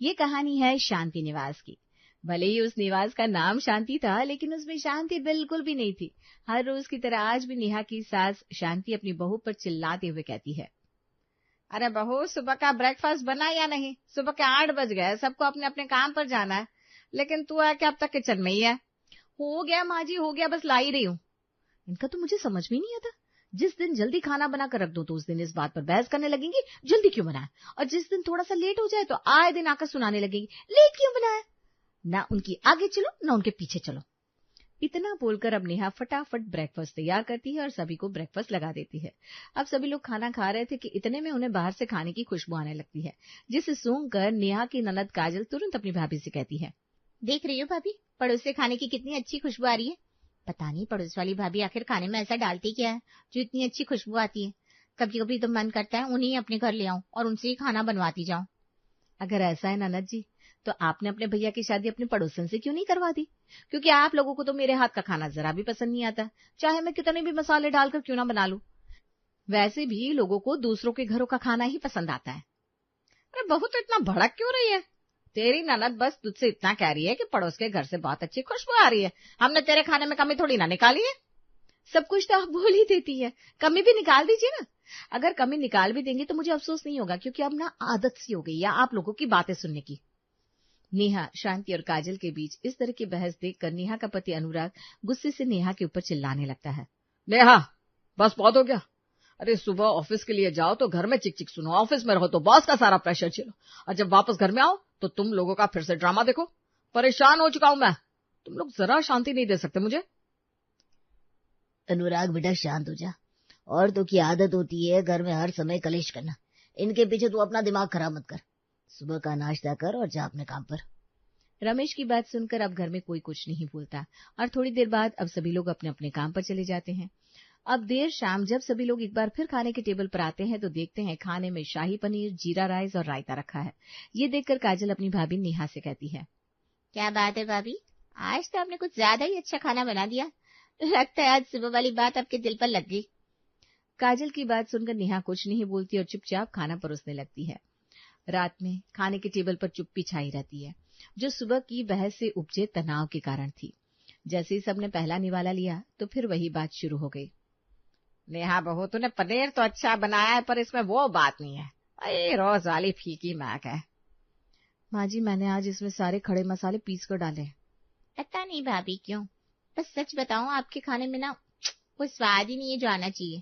ये कहानी है शांति निवास की। भले ही उस निवास का नाम शांति था, लेकिन उसमें शांति बिल्कुल भी नहीं थी। हर रोज की तरह आज भी नेहा की सास शांति अपनी बहू पर चिल्लाते हुए कहती है, अरे बहू, सुबह का ब्रेकफास्ट बना या नहीं? सुबह के 8 बज गए, सबको अपने अपने काम पर जाना है, लेकिन तू है कि अब तक किचन में ही है। हो गया माँ जी, हो गया, बस ला ही रही हूँ। इनका तो मुझे समझ में नहीं आता। जिस दिन जल्दी खाना बना कर रख दो तो उस दिन इस बात पर बहस करने लगेंगी, जल्दी क्यों बनाया, और जिस दिन थोड़ा सा लेट हो जाए तो आए दिन आकर सुनाने लगेंगी, लेट क्यों बनाया। ना उनकी आगे चलो ना उनके पीछे चलो। इतना बोलकर अब नेहा फटाफट ब्रेकफास्ट तैयार करती है और सभी को ब्रेकफास्ट लगा देती है। अब सभी लोग खाना खा रहे थे कि इतने में उन्हें बाहर से खाने की खुशबू आने लगती है, जिसे सूंघकर नेहा की ननद काजल तुरंत अपनी भाभी से कहती है, देख रही हो भाभी, पड़ोस से खाने की कितनी अच्छी खुशबू आ रही है। पता नहीं पड़ोस वाली भाभी आखिर खाने में ऐसा डालती क्या है जो इतनी अच्छी खुशबू आती है। कभी कभी तो मन करता है उन्हें अपने घर ले आऊं और उनसे ही खाना बनवाती जाऊं। अगर ऐसा है ननद जी, तो आपने अपने भैया की शादी अपने पड़ोसन से क्यों नहीं करवा दी? क्योंकि आप लोगों को तो मेरे हाथ का खाना जरा भी पसंद नहीं आता, चाहे मैं कितने भी मसाले डालकर क्यों ना बना लूं। वैसे भी लोगों को दूसरों के घरों का खाना ही पसंद आता है। अरे बहू, तो इतना भड़क क्यों रही है? तेरी ननद बस तुझसे इतना कह रही है कि पड़ोस के घर से बहुत अच्छी खुशबू आ रही है, हमने तेरे खाने में कमी थोड़ी ना निकाली है। सब कुछ तो आप बोल ही देती है, कमी भी निकाल दीजिए ना। अगर कमी निकाल भी देंगे तो मुझे अफसोस नहीं होगा, क्योंकि अब ना आदत सी हो गई है आप लोगों की बातें सुनने की। नेहा, शांति और काजल के बीच इस तरह की बहस देखकर नेहा का पति अनुराग गुस्से से नेहा के ऊपर चिल्लाने लगता है, नेहा, बस बहुत हो गया। अरे सुबह ऑफिस के लिए जाओ तो घर में चिक चिक सुनो, ऑफिस में रहो तो बॉस का सारा प्रेशर झेलो, और जब वापस घर में आओ तो तुम लोगों का फिर से ड्रामा देखो। परेशान हो चुका हूं मैं, तुम लोग जरा शांति नहीं दे सकते मुझे। अनुराग बेटा शांत हो जा, औरतों की आदत होती है घर में हर समय कलेश करना। इनके पीछे तू अपना दिमाग खराब मत कर, सुबह का नाश्ता कर और जा अपने काम पर। रमेश की बात सुनकर अब घर में कोई कुछ नहीं बोलता और थोड़ी देर बाद अब सभी लोग अपने अपने काम पर चले जाते हैं। अब देर शाम जब सभी लोग एक बार फिर खाने के टेबल पर आते हैं तो देखते हैं खाने में शाही पनीर, जीरा राइस और रायता रखा है। ये देखकर काजल अपनी भाभी नेहा से कहती है, क्या बात है भाभी, आज तो आपने कुछ ज्यादा ही अच्छा खाना बना दिया। लगता है आज सुबह वाली बात आपके दिल पर लग गई। काजल की बात सुनकर नेहा कुछ नहीं बोलती और चुपचाप खाना परोसने लगती है। रात में खाने के टेबल पर चुप्पी छाई रहती है, जो सुबह की बहस से उपजे तनाव के कारण थी। जैसे ही सबने पहला निवाला लिया तो फिर वही बात शुरू हो गई। नेहा बहू, तूने पनीर तो अच्छा बनाया है, पर इसमें वो बात नहीं है, ये रोज वाली फीकी महक है। माँ जी, मैंने आज इसमें सारे खड़े मसाले पीस कर डाले। पता नहीं भाभी क्यों, बस सच बताऊं, आपके खाने में ना कोई स्वाद ही नहीं है जो आना चाहिए।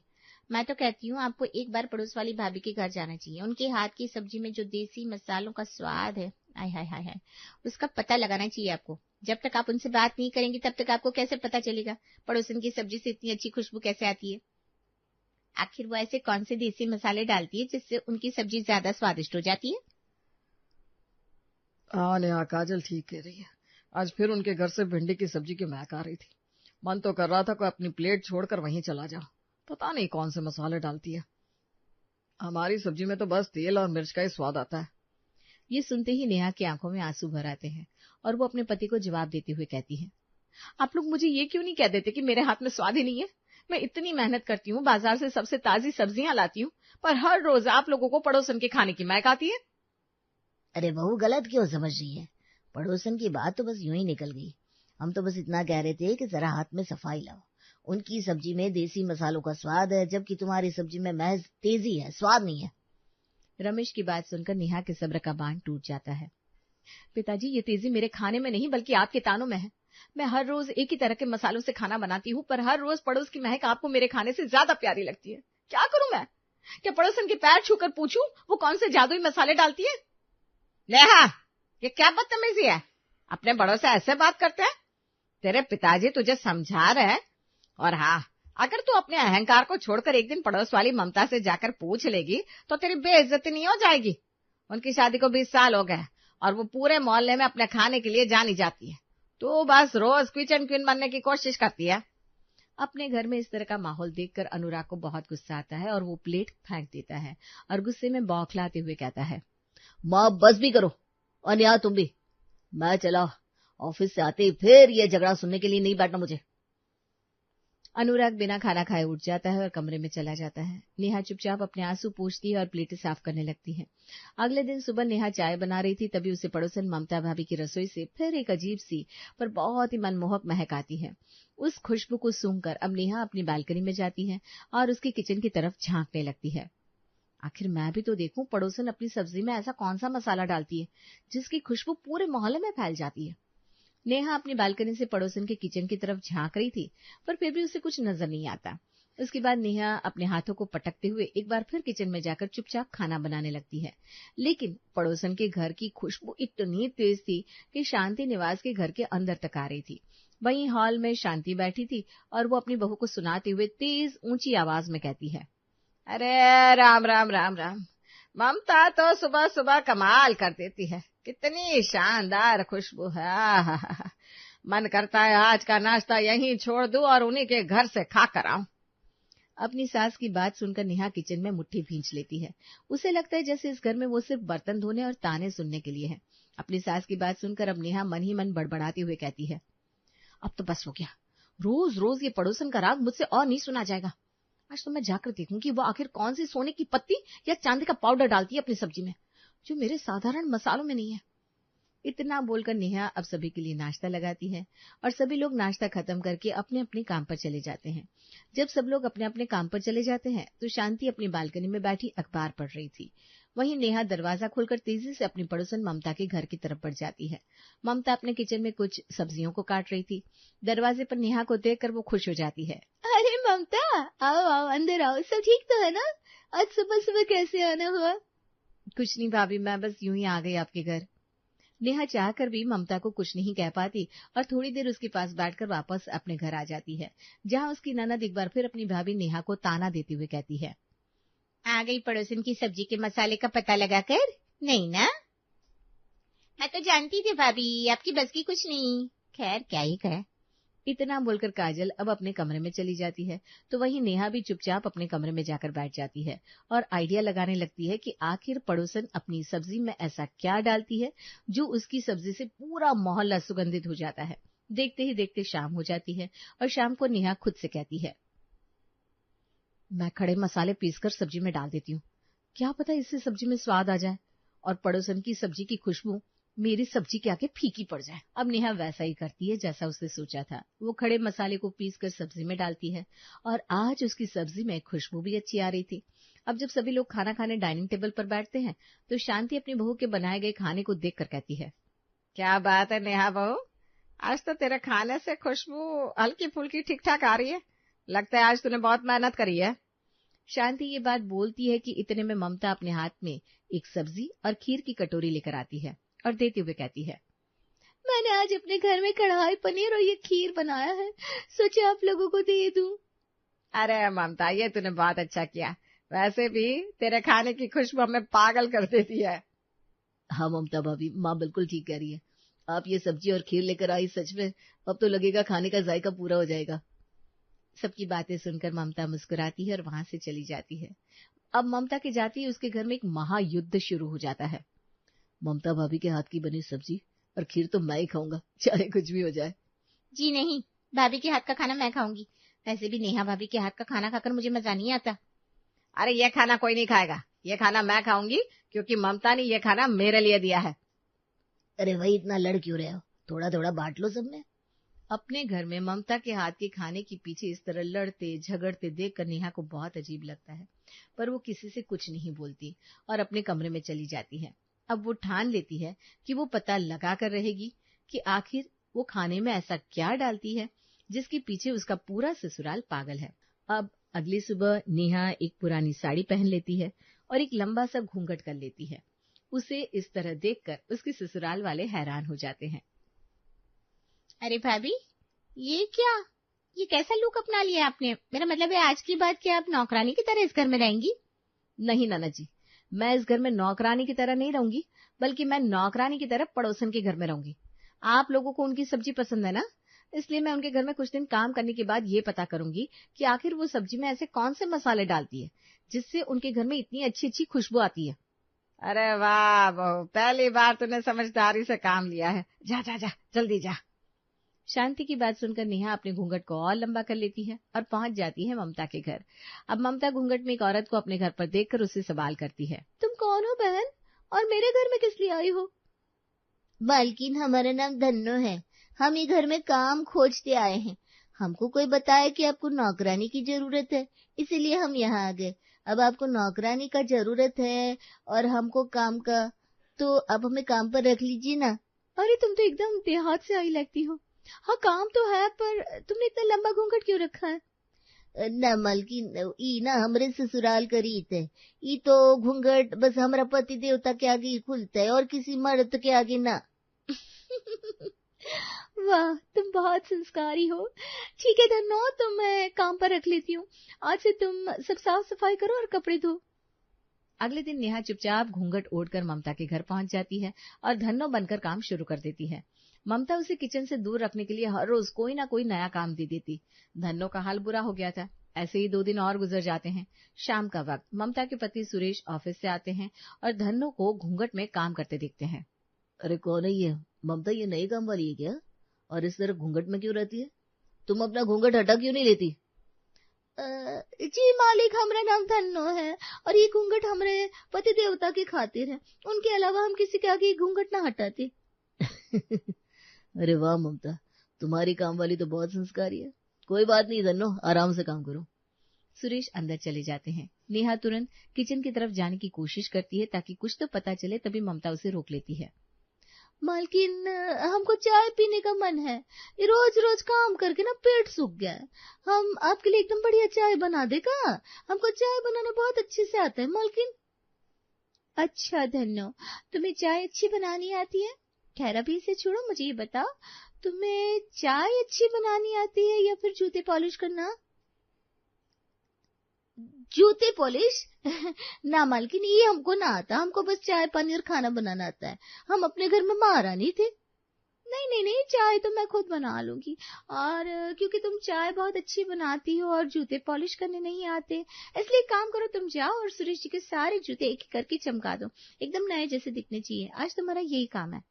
मैं तो कहती हूँ आपको एक बार पड़ोस वाली भाभी के घर जाना चाहिए। उनके हाथ की सब्जी में जो देसी मसालों का स्वाद है, आय हाय हाय हाय, उसका पता लगाना चाहिए आपको। जब तक आप उनसे बात नहीं करेंगी तब तक आपको कैसे पता चलेगा पड़ोसन की सब्जी से इतनी अच्छी खुशबू कैसे आती है। आखिर वो ऐसे कौन से देसी मसाले डालती है जिससे उनकी सब्जी ज्यादा स्वादिष्ट हो जाती है। हाँ नेहा, काजल ठीक कह रही है। आज फिर उनके घर से भिंडी की सब्जी की महक आ रही थी। मन तो कर रहा था कोई अपनी प्लेट छोड़कर वहीं चला जाओ। पता नहीं कौन से मसाले डालती है, हमारी सब्जी में तो बस तेल और मिर्च का ही स्वाद आता है। ये सुनते ही नेहा की आंखों में आंसू भर आते हैं और वो अपने पति को जवाब देते हुए कहती है, आप लोग मुझे ये क्यों नहीं कह देते कि मेरे हाथ में स्वाद ही नहीं है। मैं इतनी मेहनत करती हूँ, बाजार से सबसे ताजी सब्जियां लाती हूँ, पर हर रोज आप लोगों को पड़ोसन के खाने की महक आती है। अरे बहू, गलत क्यों समझ रही है? पड़ोसन की बात तो बस यूं ही निकल गई। हम तो बस इतना कह रहे थे कि जरा हाथ में सफाई लाओ। उनकी सब्जी में देसी मसालों का स्वाद है, जबकि तुम्हारी सब्जी में महज तेजी है, स्वाद नहीं है। रमेश की बात सुनकर नेहा के सब्र का बांध टूट जाता है। पिताजी, ये तेजी मेरे खाने में नहीं बल्कि आपके तानों में है। मैं हर रोज एक ही तरह के मसालों से खाना बनाती हूँ, पर हर रोज पड़ोस की महक आपको मेरे खाने से ज्यादा प्यारी लगती है। क्या करूं मैं? क्या पड़ोसन के पैर छूकर पूछूं वो कौन से जादुई मसाले डालती है? नेहा, ये क्या बदतमीजी है? अपने बड़ों से ऐसे बात करते हैं? तेरे पिताजी तुझे समझा रहे हैं। और हाँ, अगर तू अपने अहंकार को छोड़कर एक दिन पड़ोस वाली ममता से जाकर पूछ लेगी तो तेरी बेइज्जती नहीं हो जाएगी। उनकी शादी को 20 साल हो गए और वो पूरे मोहल्ले में अपने खाने के लिए जानी जाती है। तू बस रोज किचन क्वीन बनने की कोशिश करती है। अपने घर में इस तरह का माहौल देखकर अनुराग को बहुत गुस्सा आता है और वो प्लेट फेंक देता है और गुस्से में बौखलाते हुए कहता है, माँ बस भी करो, और यहाँ तुम भी। मैं चला, ऑफिस से आते ही फिर ये झगड़ा सुनने के लिए नहीं बैठना मुझे। अनुराग बिना खाना खाए उठ जाता है और कमरे में चला जाता है। नेहा चुपचाप अपने आंसू पोंछती है और प्लेटें साफ करने लगती है। अगले दिन सुबह नेहा चाय बना रही थी, तभी उसे पड़ोसन ममता भाभी की रसोई से फिर एक अजीब सी पर बहुत ही मनमोहक महक आती है। उस खुशबू को सूंघकर अब नेहा अपनी बालकनी में जाती है और उसके किचन की तरफ झांकने लगती है। आखिर मैं भी तो देखूं पड़ोसन अपनी सब्जी में ऐसा कौन सा मसाला डालती है जिसकी खुशबू पूरे मोहल्ले में फैल जाती है। नेहा अपनी बालकनी से पड़ोसन के किचन की तरफ झांक रही थी, पर फिर भी उसे कुछ नजर नहीं आता। उसके बाद नेहा अपने हाथों को पटकते हुए एक बार फिर किचन में जाकर चुपचाप खाना बनाने लगती है। लेकिन पड़ोसन के घर की खुशबू इतनी तेज थी कि शांति निवास के घर के अंदर तक आ रही थी। वहीं हॉल में शांति बैठी थी और वो अपनी बहू को सुनाते हुए तेज ऊंची आवाज में कहती है, अरे राम राम राम राम, ममता तो सुबह सुबह कमाल कर देती है, कितनी शानदार खुशबू है। आहा, मन करता है आज का नाश्ता यहीं छोड़ दूं और उन्हीं के घर से खा कर आऊं। अपनी सास की बात सुनकर नेहा किचन में मुट्ठी भींच लेती है। उसे लगता है जैसे इस घर में वो सिर्फ बर्तन धोने और ताने सुनने के लिए है। अपनी सास की बात सुनकर अब नेहा मन ही मन बड़बड़ाते हुए कहती है, अब तो बस हो गया, रोज रोज ये पड़ोसन का राग मुझसे और नहीं सुना जाएगा। आज तो मैं जाकर देखूंगी वो आखिर कौन सी सोने की पत्ती या चांदी का पाउडर डालती है अपनी सब्जी में, जो मेरे साधारण मसालों में नहीं है। इतना बोलकर नेहा अब सभी के लिए नाश्ता लगाती है और सभी लोग नाश्ता खत्म करके अपने अपने काम पर चले जाते हैं। जब सब लोग अपने अपने काम पर चले जाते हैं तो शांति अपनी बालकनी में बैठी अखबार पढ़ रही थी। वहीं नेहा दरवाजा खोलकर तेजी से अपनी पड़ोसन ममता के घर की तरफ बढ़ जाती है। ममता अपने किचन में कुछ सब्जियों को काट रही थी। दरवाजे पर नेहा को देखकर वो खुश हो जाती है। अरे ममता, आओ आओ, अंदर आओ, सब ठीक तो है ना? आज सुबह सुबह कैसे आना हुआ? कुछ नहीं भाभी, मैं बस यूं ही आ गई आपके घर। नेहा चाहकर भी ममता को कुछ नहीं कह पाती और थोड़ी देर उसके पास बैठकर वापस अपने घर आ जाती है, जहां उसकी ननद एक बार फिर अपनी भाभी नेहा को ताना देते हुए कहती है, आ गई पड़ोसन की सब्जी के मसाले का पता लगाकर? नहीं ना? मैं तो जानती थी भाभी, आपकी बस की कुछ नहीं। खैर क्या ही कहे। इतना बोलकर काजल अब अपने कमरे में चली जाती है, तो वहीं नेहा भी चुपचाप अपने कमरे में जाकर बैठ जाती है और आइडिया लगाने लगती है कि आखिर पड़ोसन अपनी सब्जी में ऐसा क्या डालती है जो उसकी सब्जी से पूरा मोहल्ला सुगंधित हो जाता है। देखते ही देखते शाम हो जाती है और शाम को नेहा खुद से कहती है, मैं खड़े मसाले पीसकर सब्जी में डाल देती हूँ, क्या पता इससे सब्जी में स्वाद आ जाए और पड़ोसन की सब्जी की खुशबू मेरी सब्जी के आगे फीकी पड़ जाए। अब नेहा वैसा ही करती है जैसा उसने सोचा था। वो खड़े मसाले को पीसकर सब्जी में डालती है और आज उसकी सब्जी में खुशबू भी अच्छी आ रही थी। अब जब सभी लोग खाना खाने डाइनिंग टेबल पर बैठते हैं तो शांति अपनी बहू के बनाए गए खाने को देखकर कहती है, क्या बात है नेहा बहू, आज तो तेरे खाने से खुशबू हल्की फुल्की ठीक ठाक आ रही है, लगता है आज तूने बहुत मेहनत करी है। शांति ये बात बोलती है कि इतने में ममता अपने हाथ में एक सब्जी और खीर की कटोरी लेकर आती है और देते हुए कहती है, मैंने आज अपने घर में कढ़ाई पनीर और ये खीर बनाया है, सोचे आप लोगों को दे दूं। अरे ममता, ये तूने बहुत अच्छा किया, वैसे भी तेरे खाने की खुशबू हमें पागल कर देती है। हाँ ममता भाभी, माँ बिल्कुल ठीक कह रही है। आप ये सब्जी और खीर लेकर आई, सच में अब तो लगेगा खाने का जायका पूरा हो जाएगा। सबकी बातें सुनकर ममता मुस्कुराती है और वहां से चली जाती है। अब ममता के जाती है उसके घर में एक महायुद्ध शुरू हो जाता है। ममता भाभी के हाथ की बनी सब्जी और खीर तो मैं ही खाऊंगा, चाहे कुछ भी हो जाए। जी नहीं, भाभी के हाथ का खाना मैं खाऊंगी। वैसे भी नेहा भाभी के हाथ का खाना खाकर मुझे मजा नहीं आता। अरे ये खाना कोई नहीं खाएगा, ये खाना मैं खाऊंगी क्योंकि ममता ने ये खाना मेरे लिए दिया है। अरे वही इतना लड़ क्यों रहे हो, थोड़ा थोड़ा बांट लो सबने। अपने घर में ममता के हाथ के खाने के पीछे इस तरह लड़ते झगड़ते देखकर नेहा को बहुत अजीब लगता है, पर वो किसी से कुछ नहीं बोलती और अपने कमरे में चली जाती है। अब वो ठान लेती है कि वो पता लगा कर रहेगी कि आखिर वो खाने में ऐसा क्या डालती है जिसके पीछे उसका पूरा ससुराल पागल है। अब अगली सुबह नेहा एक पुरानी साड़ी पहन लेती है और एक लंबा सा घूंघट कर लेती है। उसे इस तरह देखकर उसके ससुराल वाले हैरान हो जाते हैं। अरे भाभी, ये क्या, ये कैसा लुक अपना लिया आपने? मेरा मतलब है आज की बात क्या आप नौकरानी की तरह इस घर में रहेंगी? नहीं नाना जी, मैं इस घर में नौकरानी की तरह नहीं रहूंगी, बल्कि मैं नौकरानी की तरह पड़ोसन के घर में रहूंगी। आप लोगों को उनकी सब्जी पसंद है ना, इसलिए मैं उनके घर में कुछ दिन काम करने के बाद ये पता करूंगी कि आखिर वो सब्जी में ऐसे कौन से मसाले डालती है जिससे उनके घर में इतनी अच्छी अच्छी खुशबू आती है। अरे वाह बहू, पहली बार तूने समझदारी से काम लिया है, जा जा जा जल्दी जा। शांति की बात सुनकर नेहा अपने घूंघट को और लंबा कर लेती है और पहुंच जाती है ममता के घर। अब ममता घूंघट में एक औरत को अपने घर पर देखकर उससे सवाल करती है, तुम कौन हो बहन, और मेरे घर में किस लिए आई हो? मालकिन, हमारा नाम धन्नो है। हम ये घर में काम खोजते आए हैं। हमको कोई बताया कि आपको नौकरानी की जरूरत है, इसीलिए हम यहाँ आ गए। अब आपको नौकरानी का जरूरत है और हमको काम का, तो अब हमें काम पर रख लीजिए ना। अरे तुम तो एकदम देहात से आई लगती हो। हाँ काम तो है, पर तुमने इतना लंबा घूंघट क्यों रखा है? ना मालकिन, ई ना हमरे ससुराल का रीत है। ई तो घूंघट बस हमारा पति देवता के आगे ही खुलता है और किसी मर्द के आगे ना। वाह, तुम बहुत संस्कारी हो। ठीक है धन्नो, तो मैं काम पर रख लेती हूँ। आज से तुम सब साफ सफाई करो और कपड़े धो। अगले दिन नेहा चुपचाप घूंघट ओढ़कर ममता के घर पहुंच जाती है और धन्नो बनकर काम शुरू कर देती है। ममता उसे किचन से दूर रखने के लिए हर रोज कोई ना कोई नया काम दे देती। धन्नो का हाल बुरा हो गया था। ऐसे ही 2 दिन और गुजर जाते हैं। शाम का वक्त, ममता के पति सुरेश ऑफिस से आते हैं और धन्नो को घूंघट में काम करते देखते हैं। अरे कौन है ये ममता? ये नई काम वाली है क्या? और इस तरह घूंघट में क्यों रहती है? तुम अपना घूंघट हटा क्यों नहीं लेती? जी मालिक, हमारा नाम धन्नो है और ये घूंघट हमारे पति देवता की खातिर है। उनके अलावा हम किसी के आगे घूंघट ना हटाते। अरे वाह ममता, तुम्हारी काम वाली तो बहुत संस्कारी है। कोई बात नहीं धन्नो, आराम से काम करो। सुरेश अंदर चले जाते हैं। नेहा तुरंत किचन की तरफ जाने की कोशिश करती है ताकि कुछ तो पता चले, तभी ममता उसे रोक लेती है। मालकिन, हमको चाय पीने का मन है। रोज रोज काम करके ना पेट सूख गया है। हम आपके लिए एकदम बढ़िया चाय बना देगा। हमको चाय बनाना बहुत अच्छे से आता है मालकिन। अच्छा धन्नो, तुम्हें चाय अच्छी बनानी आती है? खैर अभी इसे छोड़ो, मुझे ये बताओ, तुम्हें चाय अच्छी बनानी आती है या फिर जूते पॉलिश करना? जूते पॉलिश? ना मालकिन, ये हमको ना आता। हमको बस चाय पानी और खाना बनाना आता है। हम अपने घर में महारानी थे। नहीं नहीं नहीं, चाय तो मैं खुद बना लूंगी। और क्योंकि तुम चाय बहुत अच्छी बनाती हो और जूते पॉलिश करने नहीं आते, इसलिए काम करो, तुम जाओ और सुरेश जी के सारे जूते एक एक करके चमका दो। एकदम नए जैसे दिखने चाहिए। आज तुम्हारा यही काम है।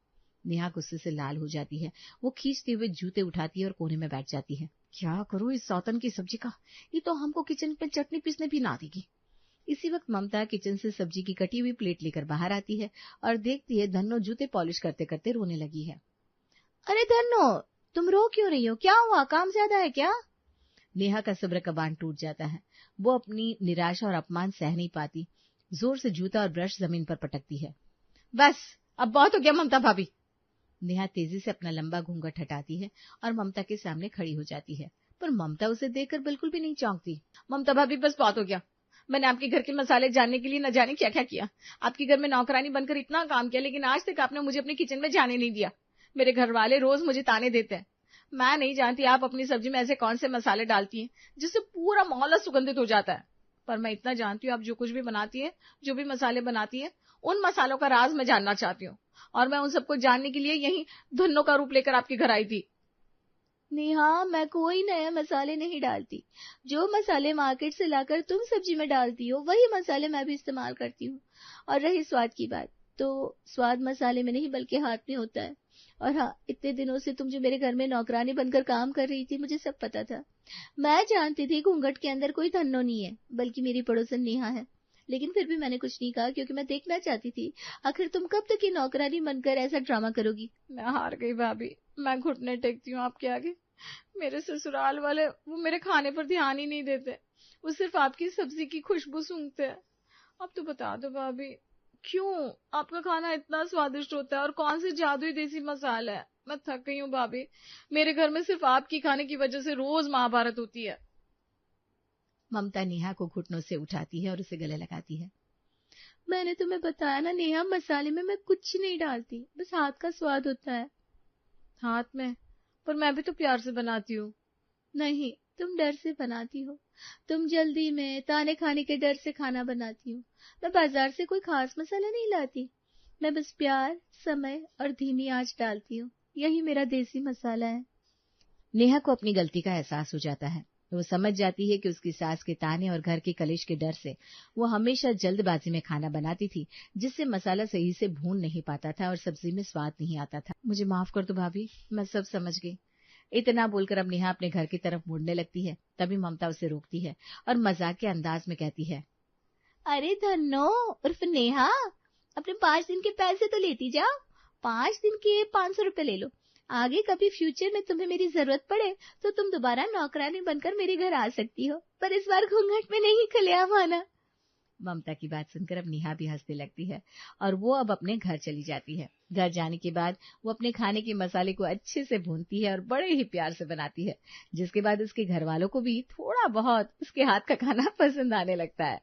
नेहा गुस्से से लाल हो जाती है। वो खींचते हुए जूते उठाती है और कोने में बैठ जाती है। क्या करूं इस सौतन की सब्जी का? ये तो हमको किचन में चटनी पीसने भी ना देगी। इसी वक्त ममता किचन से सब्जी की कटी हुई प्लेट लेकर बाहर आती है और देखती है धन्नो जूते पॉलिश करते करते रोने लगी है। अरे धन्नो, तुम रो क्यों रही हो? क्या हुआ? काम ज्यादा है क्या? नेहा का सब्र का बांध टूट जाता है। वो अपनी निराशा और अपमान सह नहीं पाती। जोर से जूता और ब्रश जमीन पर पटकती है। बस अब बहुत हो गया ममता भाभी। नेहा तेजी से अपना लंबा घूंघट हटाती है और ममता के सामने खड़ी हो जाती है, पर ममता उसे देखकर बिल्कुल भी नहीं चौंकती। ममता भाभी बस बहुत हो गया। मैंने आपके घर के मसाले जानने के लिए न जाने क्या क्या किया। आपके घर में नौकरानी बनकर इतना काम किया, लेकिन आज तक आपने मुझे अपने किचन में जाने नहीं दिया। मेरे घर वाले रोज मुझे ताने देते हैं। मैं नहीं जानती आप अपनी सब्जी में ऐसे कौन से मसाले डालती हैं जिससे पूरा मोहल्ला सुगंधित हो जाता है, पर मैं इतना जानती हूँ आप जो कुछ भी बनाती है, जो भी मसाले बनाती है, उन मसालों का राज मैं जानना चाहती हूँ, और मैं उन सबको जानने के लिए यही धन्नो का रूप लेकर आपके घर आई थी। नेहा, मैं कोई नए मसाले नहीं डालती। जो मसाले मार्केट से लाकर तुम सब्जी में डालती हो, वही मसाले मैं भी इस्तेमाल करती हूँ। और रही स्वाद की बात, तो स्वाद मसाले में नहीं बल्कि हाथ में होता है। और हाँ, इतने दिनों से तुम जो मेरे घर में नौकरानी बनकर काम कर रही थी, मुझे सब पता था। मैं जानती थी घूंघट के अंदर कोई धन्नो नहीं है, बल्कि मेरी पड़ोसन नेहा है। लेकिन फिर भी मैंने कुछ नहीं कहा, क्योंकि मैं देखना चाहती थी आखिर तुम कब तक ये नौकरानी बनकर ऐसा ड्रामा करोगी। मैं हार गई भाभी, मैं घुटने टेकती हूँ आपके आगे। मेरे ससुराल वाले वो मेरे खाने पर ध्यान ही नहीं देते, वो सिर्फ आपकी सब्जी की खुशबू सूंघते हैं। अब तो बता दो भाभी, क्यों आपका खाना इतना स्वादिष्ट होता है और कौन से जादुई देसी मसाला है? मैं थक गई हूँ भाभी, मेरे घर में सिर्फ आपकी खाने की वजह से रोज महाभारत होती है। ममता नेहा को घुटनों से उठाती है और उसे गले लगाती है। मैंने तुम्हें बताया ना नेहा, मसाले में मैं कुछ नहीं डालती, बस हाथ का स्वाद होता है। हाथ में? पर मैं भी तो प्यार से बनाती हूँ। नहीं, तुम डर से बनाती हो। तुम जल्दी में ताने खाने के डर से खाना बनाती हो। मैं बाजार से कोई खास मसाला नहीं लाती, मैं बस प्यार, समय और धीमी आंच डालती हूँ। यही मेरा देसी मसाला है। नेहा को अपनी गलती का एहसास हो जाता है। वो समझ जाती है कि उसकी सास के ताने और घर के कलेश के डर से वो हमेशा जल्दबाजी में खाना बनाती थी, जिससे मसाला सही से भून नहीं पाता था और सब्जी में स्वाद नहीं आता था। मुझे माफ कर दो भाभी, मैं सब समझ गई। इतना बोलकर अब नेहा अपने घर की तरफ मुड़ने लगती है। तभी ममता उसे रोकती है और मजाक के अंदाज में कहती है, अरे धन्नो उर्फ नेहा, अपने 5 दिन के पैसे तो लेती जाओ। 5 दिन के 500 रुपए ले लो। आगे कभी फ्यूचर में तुम्हें मेरी जरूरत पड़े तो तुम दोबारा नौकरानी बनकर मेरे घर आ सकती हो, पर इस बार घूंघट में नहीं, खुलेआम आना। ममता की बात सुनकर अब नेहा भी हंसने लगती है और वो अब अपने घर चली जाती है। घर जाने के बाद वो अपने खाने के मसाले को अच्छे से भूनती है और बड़े ही प्यार से बनाती है, जिसके बाद उसके घर वालों को भी थोड़ा बहुत उसके हाथ का खाना पसंद आने लगता है।